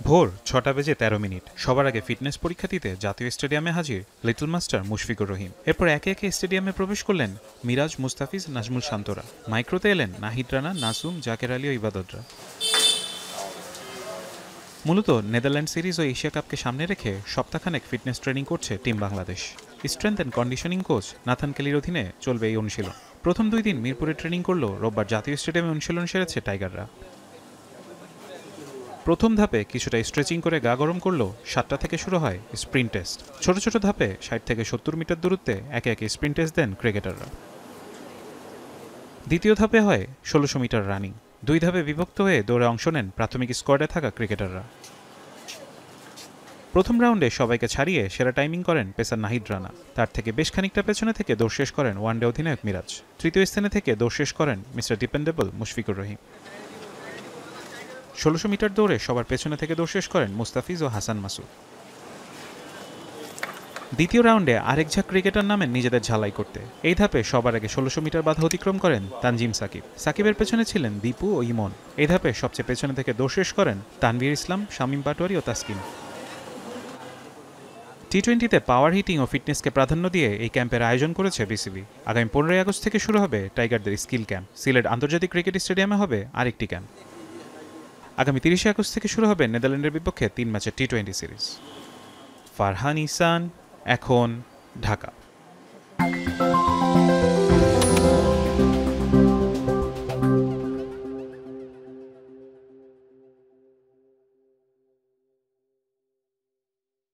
ভোর 6:13 সবার আগে ফিটনেস পরীক্ষা দিতে জাতীয় স্টেডিয়ামে হাজির লিটল মাস্টার মুশফিকুর রহিম। এরপর একে একে স্টেডিয়ামে প্রবেশ করলেন মিরাজ, মুস্তাফিজ, নাজমুল শান্তরা। মাইক্রোতে এলেন নাহিদ রানা, নাসুম, জাকের আলী ও ইবাদতরা। মূলত নেদারল্যান্ড সিরিজ ও এশিয়া কাপকে সামনে রেখে সপ্তাহখানেক ফিটনেস ট্রেনিং করছে team Bangladesh. Strength and conditioning coach Nathan কেলির অধীনে চলবে এই অনুশীলন। প্রথম 2 দিন মিরপুরে ট্রেনিং করলেও রোববার জাতীয় স্টেডিয়ামে অনুশীলন সেরেছে টাইগাররা। প্রথম ধাপে কিছুটা স্ট্রেচিং করে গা গরম করলেও 7টা থেকে শুরু হয় স্প্রিন্ট টেস্ট। ছোট ছোট ধাপে 60 থেকে 70 মিটার দূরত্বে একে একে স্প্রিন্ট টেস্ট দেন ক্রিকেটাররা। দ্বিতীয় ধাপে হয় 1600 মিটার রানিং। 2 ধাপে বিভক্ত হয়ে দৌড়ে অংশ নেন প্রাথমিক স্কোয়াডে থাকা ক্রিকেটাররা। প্রথম রাউন্ডে সবাইকে ছাড়িয়ে সেরা টাইমিং করেন পেসার নাহিদ রানা। তার থেকে বেশ খানিকটা পেছনে থেকে দৌড় শেষ করেন ওয়ানডে অধিনায়ক মিরাজ। তৃতীয় স্থানে থেকে দৌড় শেষ করেন mister dependable Mushfiqur Rahim. 1600 metre দৌড়ে সবার পেছনে থেকে দৌড় শেষ করেন মুস্তাফিজ ও হাসান মাসুদ। দ্বিতীয় রাউন্ডে আরেক ঝাঁক ক্রিকেটার নামেন নিজেদের ঝালাই করতে। এই ধাপে সবার আগে 1600 মিটার বাধা অতিক্রম করেন তানজিম সাকিব। সাকিবের পেছনে ছিলেন দীপু ও ইমন। এই ধাপে সবচেয়ে পেছনে থেকে দৌড় শেষ করেন তানভীর ইসলাম, শামীম পাটোয়ারি ও তাসকিন। টি-20তে পাওয়ার হিটিং ও ফিটনেসকে প্রাধান্য দিয়ে এই ক্যাম্পের আয়োজন করেছে বিসিবি। আগামী 15 আগস্ট থেকে শুরু হবে টাইগারদের স্কিল ক্যাম্প। সিলেট আন্তর্জাতিক ক্রিকেট স্টেডিয়ামে হবে আরেকটি ক্যাম্প। আগামী 30 আগস্ট থেকে শুরু হবে নেদারল্যান্ডের বিপক্ষে 3 ম্যাচের টি-20 সিরিজ। ফারহান ইহসান, এখন, ঢাকা।